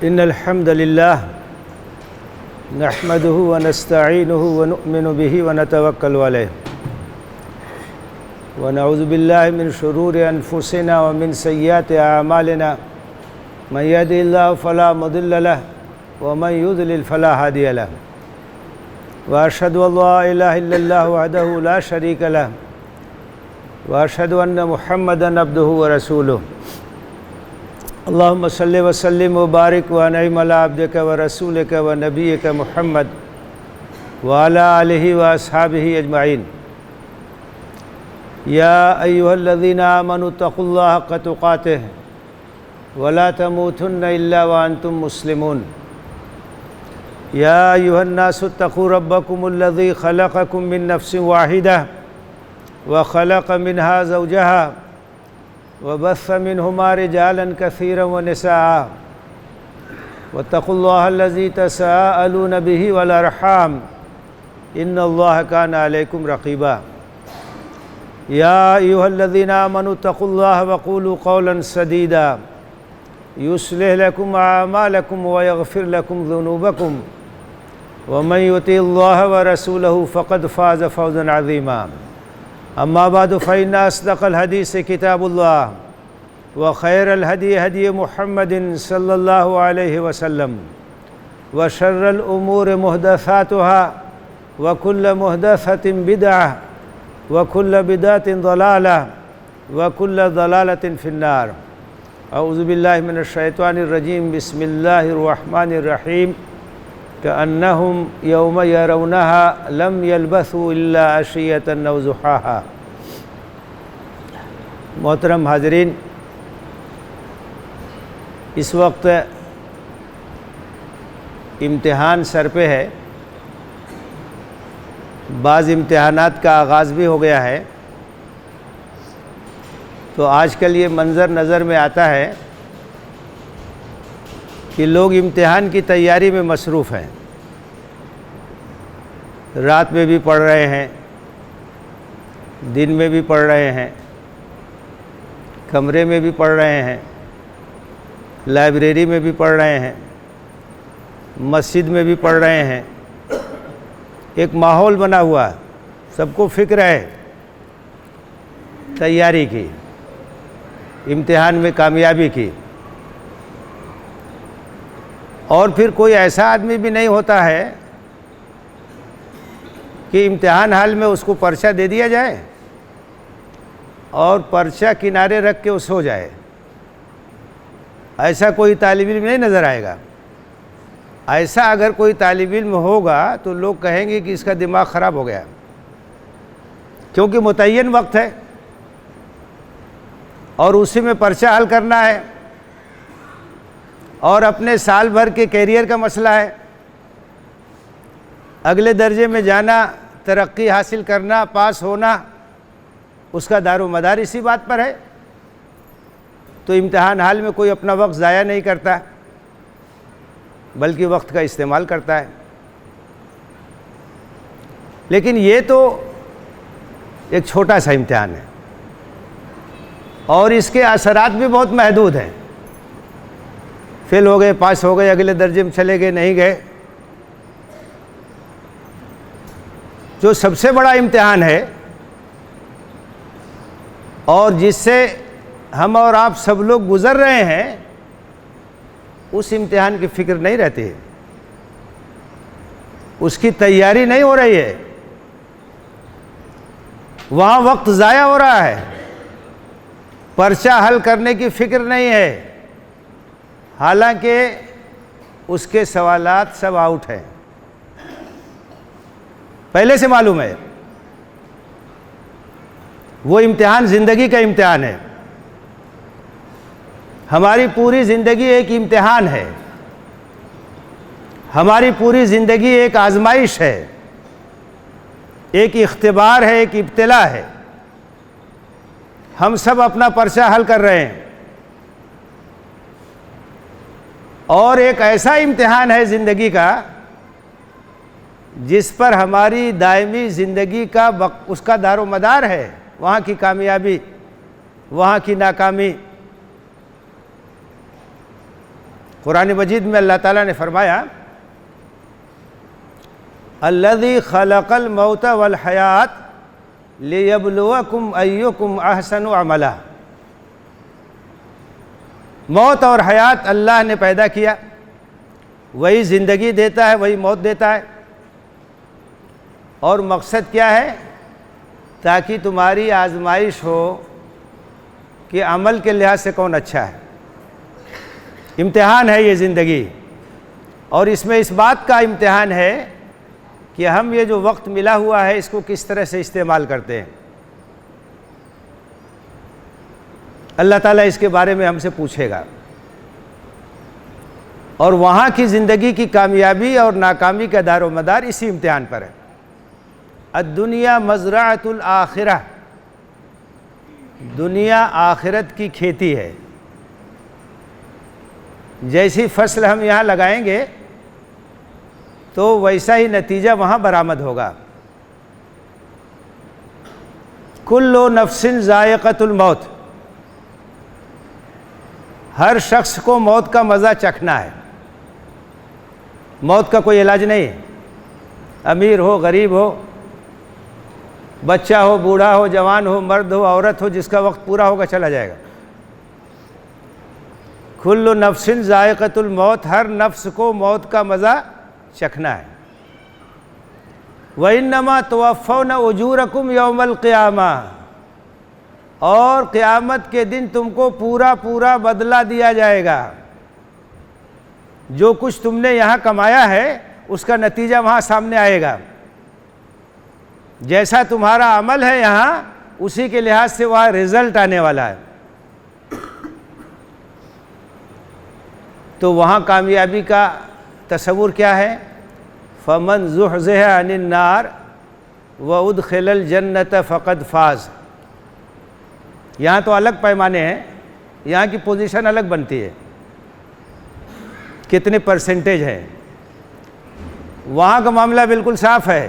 إن الحمد لله نحمده ونستعينه ونؤمن به ونتوكل عليه ونعوذ بالله من شرور أنفسنا ومن سيئات أعمالنا من يهده الله فلا مضل له ومن يضلل فلا هادي له وأشهد أن لا إله إلا الله وحده لا شريك له وأشهد أن محمدا عبده ورسوله اللهم صل وسلم وبارك وأنعم على عبدك ورسولك ونبيك محمد وعلى آله وأصحابه أجمعين يا أيها الذين آمنوا اتقوا الله حق تقاته ولا تموتن إلا وأنتم مسلمون يا أيها الناس اتقوا ربكم الذي خلقكم من نفس واحدة وخلق منها زوجها وبث منهما رجالا كثيرا ونساء واتقوا الله الذي تساءلون به والأرحام إن الله كان عليكم رقيبا يا أيها الذين آمنوا اتقوا الله وقولوا قولا سديدا يصلح لكم أعمالكم ويغفر لكم ذنوبكم ومن يطع الله ورسوله فقد فاز فوزا عظيما أما بعد فإن أصدق الحديث كتاب الله وخير الهدي هدي محمد صلى الله عليه وسلم وشر الأمور محدثاتها وكل محدثة بدعة وكل بدعة ضلالة وكل ضلالة في النار أعوذ بالله من الشيطان الرجيم بسم الله الرحمن الرحيم كأنهم يوم يرونها لم يلبثوا إلا عشية أو ضحاها محترم حاضرین، اس وقت امتحان سر پہ ہے، بعض امتحانات کا آغاز بھی ہو گیا ہے، تو آج کل یہ منظر نظر میں آتا ہے کہ لوگ امتحان کی تیاری میں مصروف ہیں، رات میں بھی پڑھ رہے ہیں، دن میں بھی پڑھ رہے ہیں، کمرے میں بھی پڑھ رہے ہیں، لائبریری میں بھی پڑھ رہے ہیں، مسجد میں بھی پڑھ رہے ہیں۔ ایک ماحول بنا ہوا ہے، سب کو فکر ہے تیاری کی، امتحان میں کامیابی کی، اور پھر کوئی ایسا آدمی بھی نہیں ہوتا ہے کہ امتحان حال میں اس کو پرچہ دے دیا جائے اور پرچہ کنارے رکھ کے وہ سو جائے، ایسا کوئی طالب علم نہیں نظر آئے گا۔ ایسا اگر کوئی طالب علم ہوگا تو لوگ کہیں گے کہ اس کا دماغ خراب ہو گیا، کیونکہ متعین وقت ہے اور اسی میں پرچہ حل کرنا ہے اور اپنے سال بھر کے کیریئر کا مسئلہ ہے، اگلے درجے میں جانا، ترقی حاصل کرنا، پاس ہونا، اس کا دار و مدار اسی بات پر ہے، تو امتحان حال میں کوئی اپنا وقت ضائع نہیں کرتا بلکہ وقت کا استعمال کرتا ہے۔ لیکن یہ تو ایک چھوٹا سا امتحان ہے اور اس کے اثرات بھی بہت محدود ہیں، فیل ہو گئے، پاس ہو گئے، اگلے درجے میں چلے گئے، نہیں گئے۔ جو سب سے بڑا امتحان ہے اور جس سے ہم اور آپ سب لوگ گزر رہے ہیں، اس امتحان کی فکر نہیں رہتی ہے، اس کی تیاری نہیں ہو رہی ہے، وہاں وقت ضائع ہو رہا ہے، پرچہ حل کرنے کی فکر نہیں ہے، حالانکہ اس کے سوالات سب آؤٹ ہیں، پہلے سے معلوم ہے۔ وہ امتحان زندگی کا امتحان ہے، ہماری پوری زندگی ایک امتحان ہے، ہماری پوری زندگی ایک آزمائش ہے، ایک اختبار ہے، ایک ابتلا ہے، ہم سب اپنا پرچہ حل کر رہے ہیں، اور ایک ایسا امتحان ہے زندگی کا جس پر ہماری دائمی زندگی کا اس کا دار و مدار ہے، وہاں کی کامیابی، وہاں کی ناکامی، قرآن مجید میں اللہ تعالیٰ نے فرمایا الذی خلق الموت والحیات لیبلوکم ایکم احسن عملا، موت اور حیات اللہ نے پیدا کیا، وہی زندگی دیتا ہے، وہی موت دیتا ہے، اور مقصد کیا ہے؟ تاکہ تمہاری آزمائش ہو کہ عمل کے لحاظ سے کون اچھا ہے۔ امتحان ہے یہ زندگی، اور اس میں اس بات کا امتحان ہے کہ ہم یہ جو وقت ملا ہوا ہے اس کو کس طرح سے استعمال کرتے ہیں۔ اللہ تعالیٰ اس کے بارے میں ہم سے پوچھے گا، اور وہاں کی زندگی کی کامیابی اور ناکامی کا دار و مدار اسی امتحان پر ہے۔ الدنیا مزرعۃ الآخرہ، دنیا آخرت کی کھیتی ہے۔ جیسی فصل ہم یہاں لگائیں گے تو ویسا ہی نتیجہ وہاں برآمد ہوگا۔ کل نفس ذائقۃ الموت، ہر شخص کو موت کا مزہ چکھنا ہے۔ موت کا کوئی علاج نہیں ہے، امیر ہو غریب ہو، بچہ ہو بوڑھا ہو جوان ہو مرد ہو عورت ہو، جس کا وقت پورا ہوگا چلا جائے گا۔ کل نفس ذائقۃ الموت، ہر نفس کو موت کا مزہ چکھنا ہے۔ وَإِنَّمَا تُوَفَّوْنَ أُجُورَكُمْ يَوْمَ الْقِيَامَةِ، اور قیامت کے دن تم کو پورا پورا بدلہ دیا جائے گا۔ جو کچھ تم نے یہاں کمایا ہے اس کا نتیجہ وہاں سامنے آئے گا۔ جیسا تمہارا عمل ہے یہاں اسی کے لحاظ سے وہاں رزلٹ آنے والا ہے۔ تو وہاں کامیابی کا تصور کیا ہے؟ فَمَنْ زُحْزِحَ عَنِ النَّارِ وَأُدْخِلَ الْجَنَّةَ فَقَدْ فَازَ۔ یہاں تو الگ پیمانے ہیں، یہاں کی پوزیشن الگ بنتی ہے، کتنے پرسنٹیج ہے۔ وہاں کا معاملہ بالکل صاف ہے،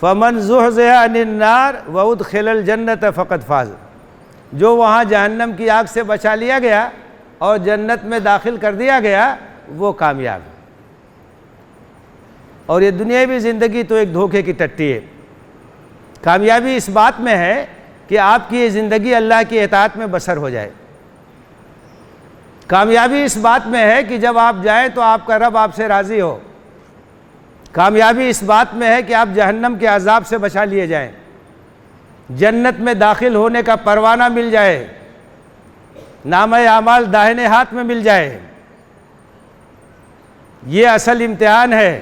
فَمَنْ زُحْزِحَ عَنِ النَّارِ وَأُدْخِلَ الْجَنَّةَ فَقَدْ فَازَ، جو وہاں جہنم کی آگ سے بچا لیا گیا اور جنت میں داخل کر دیا گیا وہ کامیاب ہے۔ اور یہ دنیاوی زندگی تو ایک دھوکے کی ٹٹی ہے۔ کامیابی اس بات میں ہے کہ آپ کی یہ زندگی اللہ کی اطاعت میں بسر ہو جائے۔ کامیابی اس بات میں ہے کہ جب آپ جائیں تو آپ کا رب آپ سے راضی ہو۔ کامیابی اس بات میں ہے کہ آپ جہنم کے عذاب سے بچا لیے جائیں، جنت میں داخل ہونے کا پروانہ مل جائے، نامہ اعمال داہنے ہاتھ میں مل جائے۔ یہ اصل امتحان ہے،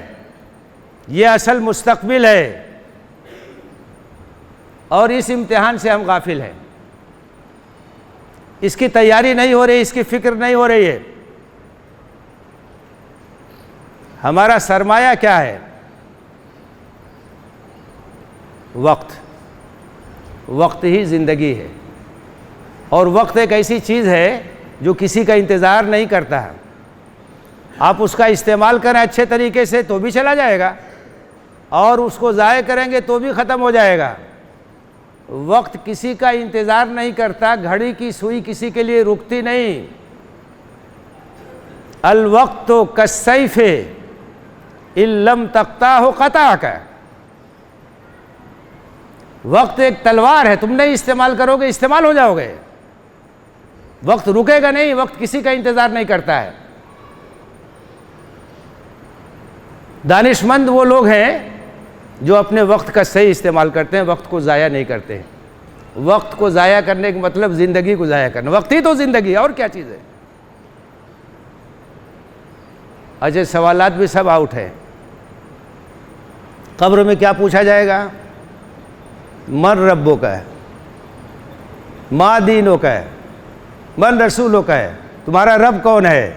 یہ اصل مستقبل ہے، اور اس امتحان سے ہم غافل ہیں۔ اس کی تیاری نہیں ہو رہی، اس کی فکر نہیں ہو رہی ہے۔ ہمارا سرمایہ کیا ہے؟ وقت۔ وقت ہی زندگی ہے، اور وقت ایک ایسی چیز ہے جو کسی کا انتظار نہیں کرتا ہے۔ آپ اس کا استعمال کریں اچھے طریقے سے تو بھی چلا جائے گا، اور اس کو ضائع کریں گے تو بھی ختم ہو جائے گا۔ وقت کسی کا انتظار نہیں کرتا، گھڑی کی سوئی کسی کے لیے رکتی نہیں۔ الوقت کالسیف ان لم تقطعہ قطعک، وقت ایک تلوار ہے، تم نہیں استعمال کرو گے استعمال ہو جاؤ گے۔ وقت رکے گا نہیں، وقت کسی کا انتظار نہیں کرتا ہے۔ دانش مند وہ لوگ ہیں جو اپنے وقت کا صحیح استعمال کرتے ہیں، وقت کو ضائع نہیں کرتے ہیں۔ وقت کو ضائع کرنے کا مطلب زندگی کو ضائع کرنا، وقت ہی تو زندگی ہے، اور کیا چیز ہے۔ اچھا سوالات بھی سب آؤٹ ہیں۔ قبر میں کیا پوچھا جائے گا؟ من ربوں کا ہے، ما دینوں کا ہے، من رسولوں کا ہے۔ تمہارا رب کون ہے؟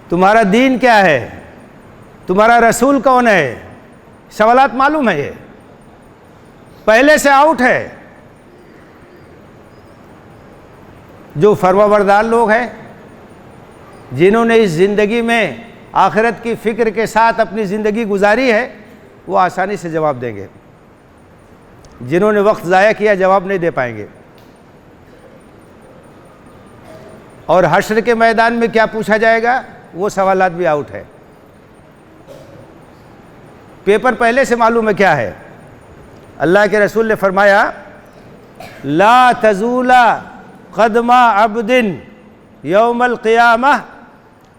تمہارا دین کیا ہے؟ تمہارا رسول کون ہے؟ سوالات معلوم ہے، یہ پہلے سے آؤٹ ہے۔ جو فرمانبردار لوگ ہیں، جنہوں نے اس زندگی میں آخرت کی فکر کے ساتھ اپنی زندگی گزاری ہے، وہ آسانی سے جواب دیں گے۔ جنہوں نے وقت ضائع کیا جواب نہیں دے پائیں گے۔ اور حشر کے میدان میں کیا پوچھا جائے گا وہ سوالات بھی آؤٹ ہے۔ پیپر پہلے سے معلوم ہے کیا ہے۔ اللہ کے رسول نے فرمایا لا تزول قدم عبد یوم القیامہ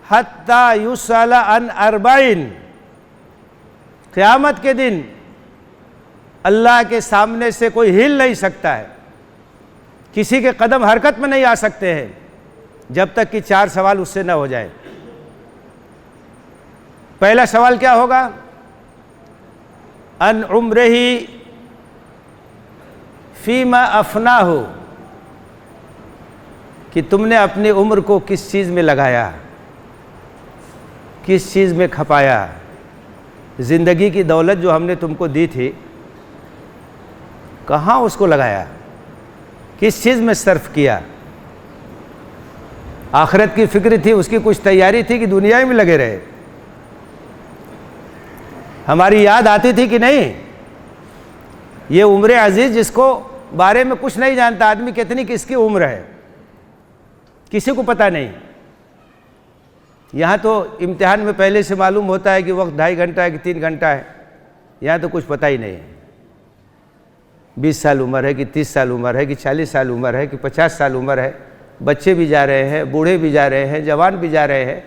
حتی یسأل عن اربعین، قیامت کے دن اللہ کے سامنے سے کوئی ہل نہیں سکتا ہے، کسی کے قدم حرکت میں نہیں آ سکتے ہیں جب تک کہ 4 سوال اس سے نہ ہو جائے۔ پہلا سوال کیا ہوگا؟ ان عمرہ فیما افناہ، کہ تم نے اپنی عمر کو کس چیز میں لگایا، کس چیز میں کھپایا، زندگی کی دولت جو ہم نے تم کو دی تھی کہاں اس کو لگایا، کس چیز میں صرف کیا۔ آخرت کی فکر تھی، اس کی کچھ تیاری تھی کہ دنیا میں لگے رہے؟ ہماری یاد آتی تھی کہ نہیں؟ یہ عمر عزیز جس کو بارے میں کچھ نہیں جانتا آدمی، کتنی کس کی عمر ہے کسی کو پتہ نہیں۔ یہاں تو امتحان میں پہلے سے معلوم ہوتا ہے کہ وقت 2.5 گھنٹہ ہے کہ 3 گھنٹہ ہے، یہاں تو کچھ پتہ ہی نہیں ہے۔ 20 سال عمر ہے کہ 30 سال عمر ہے کہ 40 سال عمر ہے کہ 50 سال عمر ہے، بچے بھی جا رہے ہیں، بوڑھے بھی جا رہے ہیں، جوان بھی جا رہے ہیں،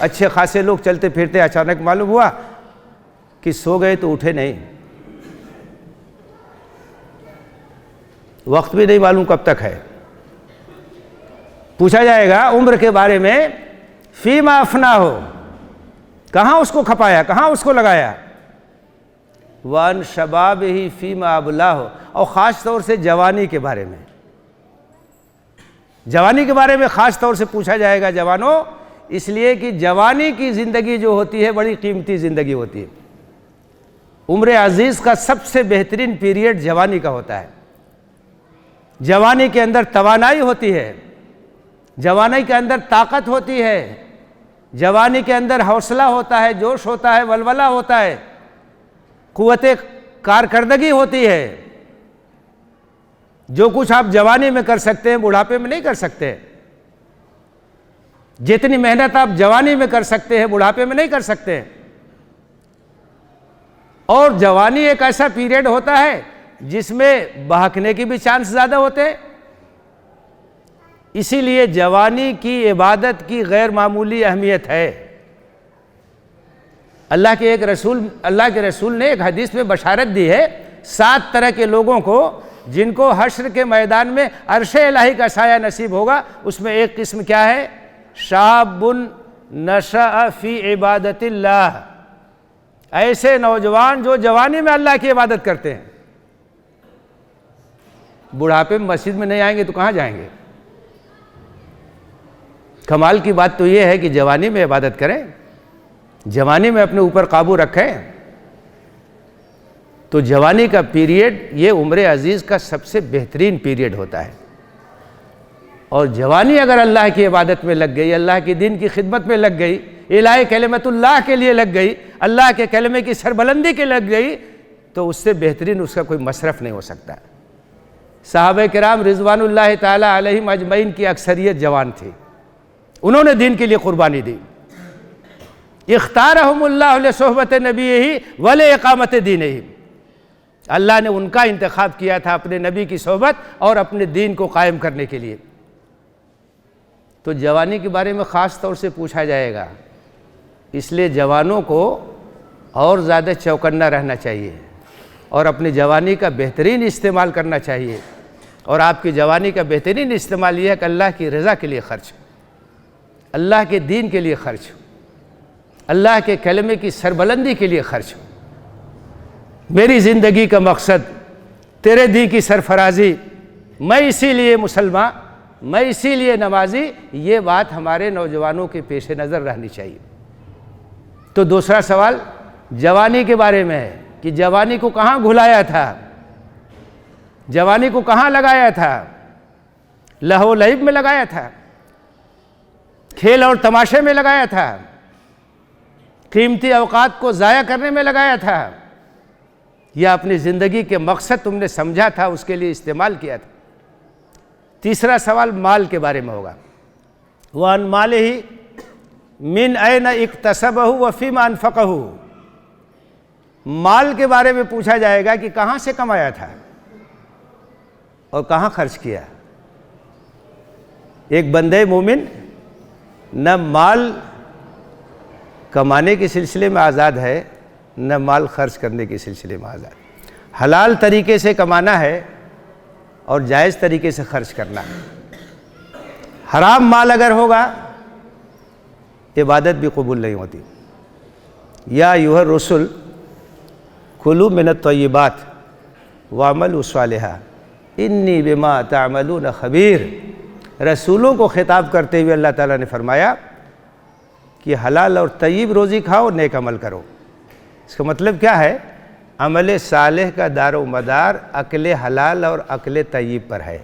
اچھے خاصے لوگ چلتے پھرتے، اچانک معلوم ہوا کہ سو گئے تو اٹھے نہیں، وقت بھی نہیں معلوم کب تک ہے۔ پوچھا جائے گا عمر کے بارے میں، فیما افناہ، کہاں اس کو کھپایا، کہاں اس کو لگایا، وان شبابہ فیما ابلاہ، اور خاص طور سے جوانی کے بارے میں، جوانی کے بارے میں خاص طور سے پوچھا جائے گا جوانوں، اس لیے کہ جوانی کی زندگی جو ہوتی ہے بڑی قیمتی زندگی ہوتی ہے۔ عمر عزیز کا سب سے بہترین پیریڈ جوانی کا ہوتا ہے۔ جوانی کے اندر توانائی ہوتی ہے، جوانی کے اندر طاقت ہوتی ہے، جوانی کے اندر حوصلہ ہوتا ہے، جوش ہوتا ہے، ولولہ ہوتا ہے، قوت کارکردگی ہوتی ہے۔ جو کچھ آپ جوانی میں کر سکتے ہیں بڑھاپے میں نہیں کر سکتے، جتنی محنت آپ جوانی میں کر سکتے ہیں بڑھاپے میں نہیں کر سکتے۔ اور جوانی ایک ایسا پیریڈ ہوتا ہے جس میں بہکنے کی بھی چانس زیادہ ہوتے ہیں، اسی لیے جوانی کی عبادت کی غیر معمولی اہمیت ہے۔ اللہ کے رسول نے ایک حدیث میں بشارت دی ہے 7 طرح کے لوگوں کو جن کو حشر کے میدان میں عرش الہی کا سایہ نصیب ہوگا۔ اس میں ایک قسم کیا ہے؟ شاب نشأ فی عبادت اللہ، ایسے نوجوان جو جوانی میں اللہ کی عبادت کرتے ہیں، بڑھاپے میں مسجد میں نہیں آئیں گے تو کہاں جائیں گے؟ کمال کی بات تو یہ ہے کہ جوانی میں عبادت کریں، جوانی میں اپنے اوپر قابو رکھیں۔ تو جوانی کا پیریڈ یہ عمر عزیز کا سب سے بہترین پیریڈ ہوتا ہے، اور جوانی اگر اللہ کی عبادت میں لگ گئی، اللہ کے دین کی خدمت میں لگ گئی، الہ کلمت اللہ کے لیے لگ گئی، اللہ کے کلمے کی سربلندی کے لگ گئی، تو اس سے بہترین اس کا کوئی مصرف نہیں ہو سکتا۔ صحابہ کرام رضوان اللہ تعالی علیہم اجمعین کی اکثریت جوان تھی، انہوں نے دین کے لیے قربانی دی۔ اختارہم اللہ لصحبت نبیہ ولاقامت دینہ، اللہ نے ان کا انتخاب کیا تھا اپنے نبی کی صحبت اور اپنے دین کو قائم کرنے کے لیے۔ تو جوانی کے بارے میں خاص طور سے پوچھا جائے گا، اس لیے جوانوں کو اور زیادہ چوکنا رہنا چاہیے اور اپنی جوانی کا بہترین استعمال کرنا چاہیے۔ اور آپ کی جوانی کا بہترین استعمال یہ ہے کہ اللہ کی رضا کے لیے خرچ، اللہ کے دین کے لیے خرچ، اللہ کے کلمے کی سربلندی کے لیے خرچ۔ میری زندگی کا مقصد تیرے دین کی سرفرازی، میں اسی لیے مسلمان، میں اسی لیے نمازی، یہ بات ہمارے نوجوانوں کے پیش نظر رہنی چاہیے۔ تو دوسرا سوال جوانی کے بارے میں ہے کہ جوانی کو کہاں گھلایا تھا، جوانی کو کہاں لگایا تھا؟ لہو لعب میں لگایا تھا، کھیل اور تماشے میں لگایا تھا، قیمتی اوقات کو ضائع کرنے میں لگایا تھا، یا اپنی زندگی کے مقصد تم نے سمجھا تھا اس کے لیے استعمال کیا تھا؟ تیسرا سوال مال کے بارے میں ہوگا وعن مالہ من این اکتسبہ وفیما انفقہ، مال کے بارے میں پوچھا جائے گا کہ کہاں سے کمایا تھا اور کہاں خرچ کیا۔ ایک بندے مومن نہ مال کمانے کے سلسلے میں آزاد ہے، نہ مال خرچ کرنے کے سلسلے میں آزاد۔ حلال طریقے سے کمانا ہے اور جائز طریقے سے خرچ کرنا ہے۔ حرام مال اگر ہوگا عبادت بھی قبول نہیں ہوتی۔ یا ایھا الرسل کلوا من الطیبات واعملوا صالحا انی بما تعملون خبیر۔ رسولوں کو خطاب کرتے ہوئے اللہ تعالیٰ نے فرمایا کہ حلال اور طیب روزی کھاؤ، نیک عمل کرو۔ اس کا مطلب کیا ہے؟ عمل صالح کا دار و مدار اکل حلال اور اکل طیب پر ہے۔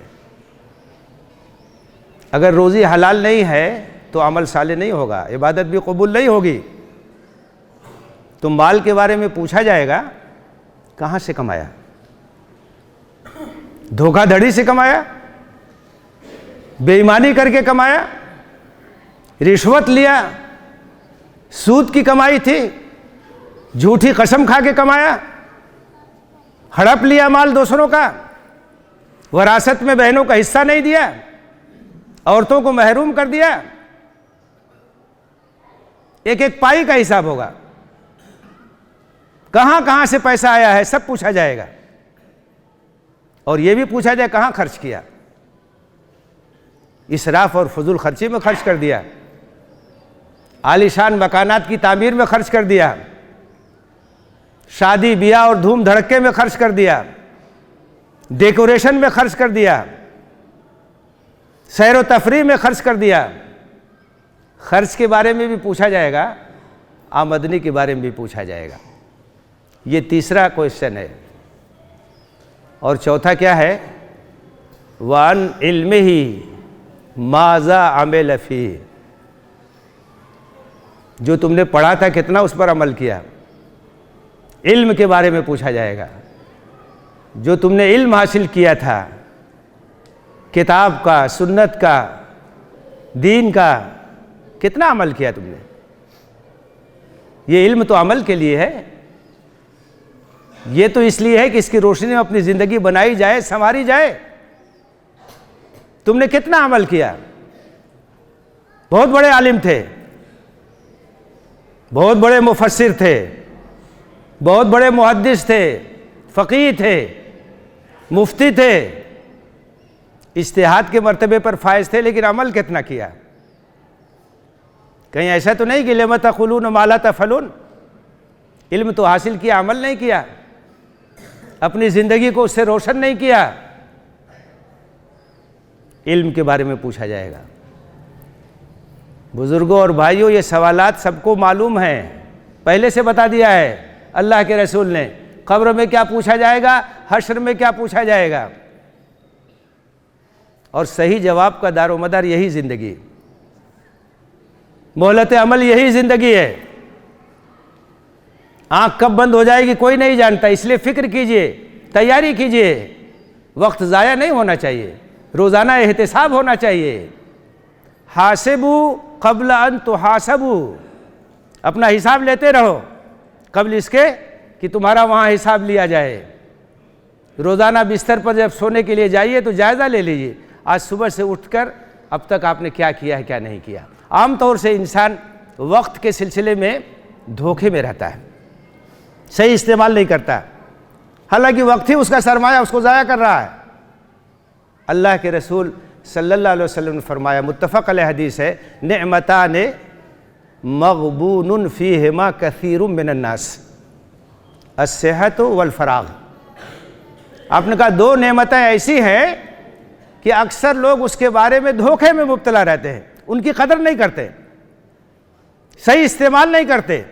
اگر روزی حلال نہیں ہے تو عمل صالح نہیں ہوگا، عبادت بھی قبول نہیں ہوگی۔ تو مال کے بارے میں پوچھا جائے گا کہاں سے کمایا؟ دھوکہ دھڑی سے کمایا؟ بے ایمانی کر کے کمایا؟ رشوت لیا؟ سود کی کمائی تھی؟ جھوٹی قسم کھا کے کمایا؟ ہڑپ لیا مال دوسروں کا؟ وراثت میں بہنوں کا حصہ نہیں دیا؟ عورتوں کو محروم کر دیا؟ ایک ایک پائی کا حساب ہوگا۔ کہاں کہاں سے پیسہ آیا ہے سب پوچھا جائے گا، اور یہ بھی پوچھا جائے کہاں خرچ کیا۔ اسراف اور فضول خرچی میں خرچ کر دیا، عالی شان مکانات کی تعمیر میں خرچ کر دیا، شادی بیاہ اور دھوم دھڑکے میں خرچ کر دیا، ڈیکوریشن میں خرچ کر دیا، سیر و تفریح میں خرچ کر دیا۔ خرچ کے بارے میں بھی پوچھا جائے گا، آمدنی کے بارے میں بھی پوچھا جائے گا۔ یہ تیسرا کوشچن ہے۔ اور چوتھا کیا ہے؟ وَعَنْ عِلْمِهِ مَاذَا عَمِلَ فِيهِ، جو تم نے پڑھا تھا کتنا اس پر عمل کیا۔ علم کے بارے میں پوچھا جائے گا، جو تم نے علم حاصل کیا تھا، کتاب کا، سنت کا، دین کا، کتنا عمل کیا تم نے؟ یہ علم تو عمل کے لیے ہے، یہ تو اس لیے ہے کہ اس کی روشنی میں اپنی زندگی بنائی جائے، سنواری جائے۔ تم نے کتنا عمل کیا؟ بہت بڑے عالم تھے، بہت بڑے مفسر تھے، بہت بڑے محدث تھے، فقیہ تھے، مفتی تھے، اجتہاد کے مرتبے پر فائز تھے، لیکن عمل کتنا کیا؟ کہیں ایسا تو نہیں کہ لم تقولون ما لا تفعلون، علم تو حاصل کیا، عمل نہیں کیا، اپنی زندگی کو اس سے روشن نہیں کیا۔ علم کے بارے میں پوچھا جائے گا۔ بزرگوں اور بھائیوں، یہ سوالات سب کو معلوم ہیں، پہلے سے بتا دیا ہے اللہ کے رسول نے۔ قبر میں کیا پوچھا جائے گا، حشر میں کیا پوچھا جائے گا، اور صحیح جواب کا دار و مدار یہی زندگی، مہلت عمل یہی زندگی ہے۔ آنکھ کب بند ہو جائے گی کوئی نہیں جانتا، اس لیے فکر کیجئے، تیاری کیجئے، وقت ضائع نہیں ہونا چاہیے، روزانہ احتساب ہونا چاہیے۔ حاسبوا قبل ان تحاسبوا، اپنا حساب لیتے رہو قبل اس کے کہ تمہارا وہاں حساب لیا جائے۔ روزانہ بستر پر جب سونے کے لیے جائیے تو جائزہ لے لیجئے، آج صبح سے اٹھ کر اب تک آپ نے کیا کیا ہے، کیا نہیں کیا۔ عام طور سے انسان وقت کے سلسلے میں دھوکے میں رہتا ہے، صحیح استعمال نہیں کرتا، حالانکہ وقت ہی اس کا سرمایہ، اس کو ضائع کر رہا ہے۔ اللہ کے رسول صلی اللہ علیہ وسلم نے فرمایا، متفق علیہ حدیث ہے، نعمتان مغبون فیہما کثیر من الناس، الصحت والفراغ۔ آپ نے کہا دو نعمتیں ایسی ہیں کہ اکثر لوگ اس کے بارے میں دھوکے میں مبتلا رہتے ہیں، ان کی قدر نہیں کرتے، صحیح استعمال نہیں کرتے،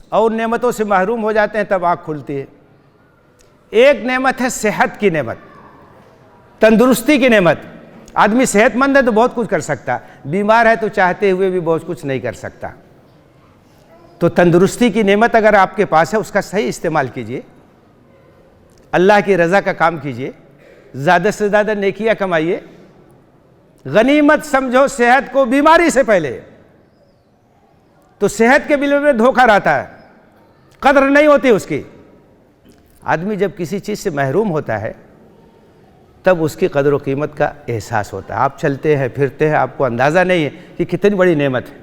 اور ان نعمتوں سے محروم ہو جاتے ہیں، تب آنکھ کھلتی ہے۔ ایک نعمت ہے صحت کی نعمت، تندرستی کی نعمت۔ آدمی صحت مند ہے تو بہت کچھ کر سکتا، بیمار ہے تو چاہتے ہوئے بھی بہت کچھ نہیں کر سکتا۔ تو تندرستی کی نعمت اگر آپ کے پاس ہے، اس کا صحیح استعمال کیجئے، اللہ کی رضا کا کام کیجئے، زیادہ سے زیادہ نیکیاں کمائیے، غنیمت سمجھو صحت کو بیماری سے پہلے، تو صحت کے بل میں دھوکہ رہتا ہے، قدر نہیں ہوتی اس کی۔ آدمی جب کسی چیز سے محروم ہوتا ہے تب اس کی قدر و قیمت کا احساس ہوتا ہے۔ آپ چلتے ہیں پھرتے ہیں، آپ کو اندازہ نہیں ہے کہ کتنی بڑی نعمت ہے،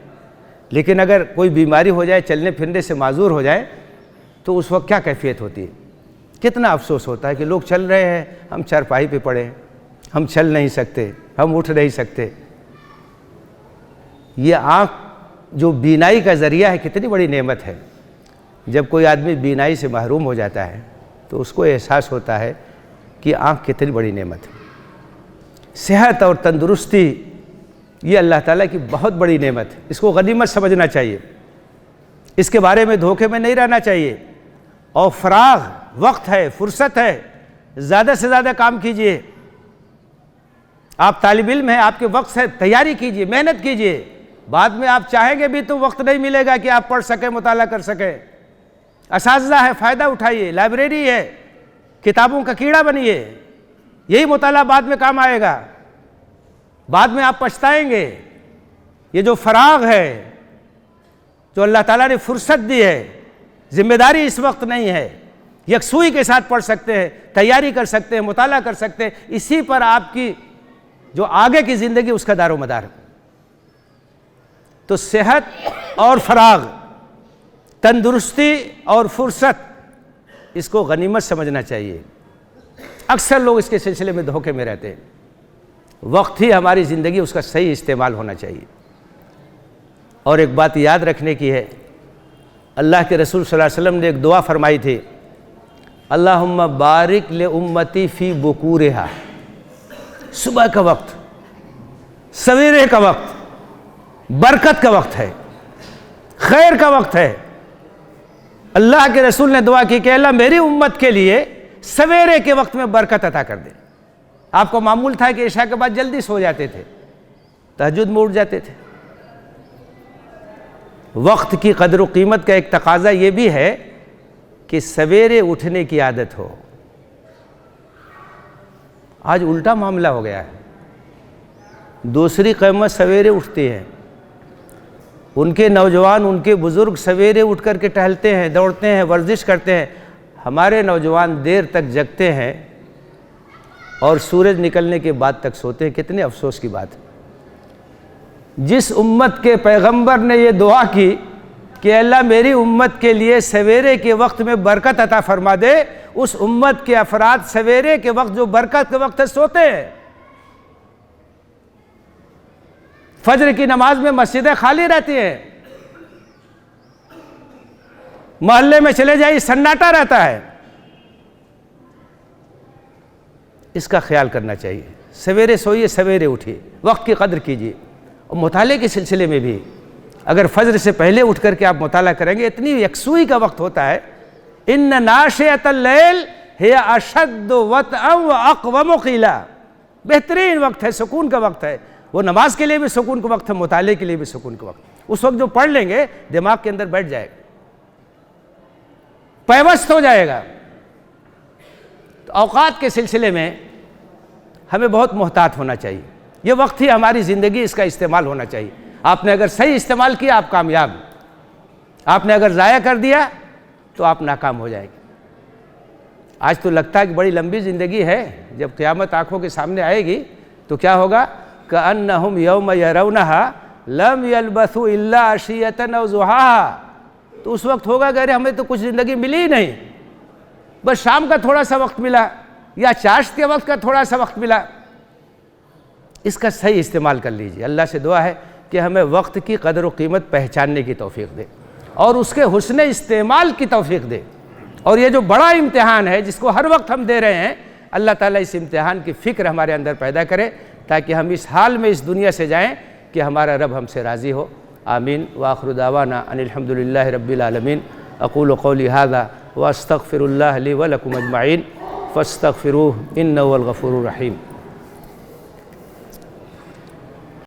لیکن اگر کوئی بیماری ہو جائے، چلنے پھرنے سے معذور ہو جائے تو اس وقت کیا کیفیت ہوتی ہے، کتنا افسوس ہوتا ہے کہ لوگ چل رہے ہیں، ہم چارپائی پہ پڑے ہیں، ہم چل نہیں سکتے، ہم اٹھ نہیں سکتے۔ یہ آنکھ جو بینائی کا ذریعہ ہے کتنی بڑی نعمت ہے۔ جب کوئی آدمی بینائی سے محروم ہو جاتا ہے تو اس کو احساس ہوتا ہے کہ آنکھ کتنی بڑی نعمت ہے۔ صحت اور تندرستی یہ اللہ تعالیٰ کی بہت بڑی نعمت ہے، اس کو غنیمت سمجھنا چاہیے، اس کے بارے میں دھوکے میں نہیں رہنا چاہیے۔ اور فراغ وقت ہے، فرصت ہے، زیادہ سے زیادہ کام کیجئے۔ آپ طالب علم ہیں، آپ کے وقت سے تیاری کیجئے، محنت کیجئے۔ بعد میں آپ چاہیں گے بھی تو وقت نہیں ملے گا کہ آپ پڑھ سکیں، مطالعہ کر سکیں۔ اساتذہ ہے، فائدہ اٹھائیے، لائبریری ہے، کتابوں کا کیڑا بنیے، یہی مطالعہ بعد میں کام آئے گا، بعد میں آپ پچھتائیں گے۔ یہ جو فراغ ہے، جو اللہ تعالیٰ نے فرصت دی ہے، ذمہ داری اس وقت نہیں ہے، یکسوئی کے ساتھ پڑھ سکتے ہیں، تیاری کر سکتے ہیں، مطالعہ کر سکتے ہیں، اسی پر آپ کی جو آگے کی زندگی اس کا دار و مدار ہے۔ تو صحت اور فراغ، تندرستی اور فرصت، اس کو غنیمت سمجھنا چاہیے۔ اکثر لوگ اس کے سلسلے میں دھوکے میں رہتے ہیں۔ وقت ہی ہماری زندگی، اس کا صحیح استعمال ہونا چاہیے۔ اور ایک بات یاد رکھنے کی ہے، اللہ کے رسول صلی اللہ علیہ وسلم نے ایک دعا فرمائی تھی، اللہم بارک لامتی فی بکورہا۔ صبح کا وقت، سویرے کا وقت برکت کا وقت ہے، خیر کا وقت ہے۔ اللہ کے رسول نے دعا کی کہ اللہ میری امت کے لیے سویرے کے وقت میں برکت عطا کر دے۔ آپ کو معمول تھا کہ عشاء کے بعد جلدی سو جاتے تھے، تہجد میں اٹھ جاتے تھے۔ وقت کی قدر و قیمت کا ایک تقاضا یہ بھی ہے کہ سویرے اٹھنے کی عادت ہو۔ آج الٹا معاملہ ہو گیا ہے، دوسری قومیں سویرے اٹھتی ہیں، ان کے نوجوان، ان کے بزرگ سویرے اٹھ کر کے ٹہلتے ہیں، دوڑتے ہیں، ورزش کرتے ہیں۔ ہمارے نوجوان دیر تک جگتے ہیں اور سورج نکلنے کے بعد تک سوتے ہیں۔ کتنے افسوس کی بات ہے۔ جس امت کے پیغمبر نے یہ دعا کی کہ اللہ میری امت کے لیے سویرے کے وقت میں برکت عطا فرما دے، اس امت کے افراد سویرے کے وقت جو برکت کے وقت سوتے ہیں۔ فجر کی نماز میں مسجدیں خالی رہتی ہیں، محلے میں چلے جائیے سناٹا رہتا ہے۔ اس کا خیال کرنا چاہیے۔ سویرے سوئیے، سویرے اٹھیے، وقت کی قدر کیجیے۔ اور مطالعے کے سلسلے میں بھی اگر فجر سے پہلے اٹھ کر کے آپ مطالعہ کریں گے، اتنی یکسوئی کا وقت ہوتا ہے۔ ان ناشئۃ اللیل ہی اشد وطئا واقوم قیلا، بہترین وقت ہے، سکون کا وقت ہے۔ وہ نماز کے لیے بھی سکون کا وقت ہے، مطالعے کے لیے بھی سکون کا وقت۔ اس وقت جو پڑھ لیں گے دماغ کے اندر بیٹھ جائے گا، پیوست ہو جائے گا۔ تو اوقات کے سلسلے میں ہمیں بہت محتاط ہونا چاہیے۔ یہ وقت ہی ہماری زندگی، اس کا استعمال ہونا چاہیے۔ آپ نے اگر صحیح استعمال کیا آپ کامیاب، آپ نے اگر ضائع کر دیا تو آپ ناکام ہو جائیں گے۔ آج تو لگتا ہے کہ بڑی لمبی زندگی ہے، جب قیامت آنکھوں کے سامنے آئے گی تو کیا ہوگا؟ کأنہم یوم یرونہا لم یلبثوا الا عشیۃ او ضحاہا۔ تو اس وقت ہوگا کہ ارے ہمیں تو کچھ زندگی ملی ہی نہیں، بس شام کا تھوڑا سا وقت ملا یا چاشت کے وقت کا تھوڑا سا وقت ملا۔ اس کا صحیح استعمال کر لیجیے۔ اللہ سے دعا ہے کہ ہمیں وقت کی قدر و قیمت پہچاننے کی توفیق دے اور اس کے حسن استعمال کی توفیق دے۔ اور یہ جو بڑا امتحان ہے جس کو ہر وقت ہم دے رہے ہیں، اللہ تعالیٰ اس امتحان کی فکر ہمارے اندر پیدا کرے تاکہ ہم اس حال میں اس دنیا سے جائیں کہ ہمارا رب ہم سے راضی ہو۔ آمین۔ وآخر دعوانا ان الحمد للہ رب العالمین۔ اقول قولی ھذا واستغفر اللہ لی ولکم اجمعین فاستغفروہ انہ هو الغفور الرحیم۔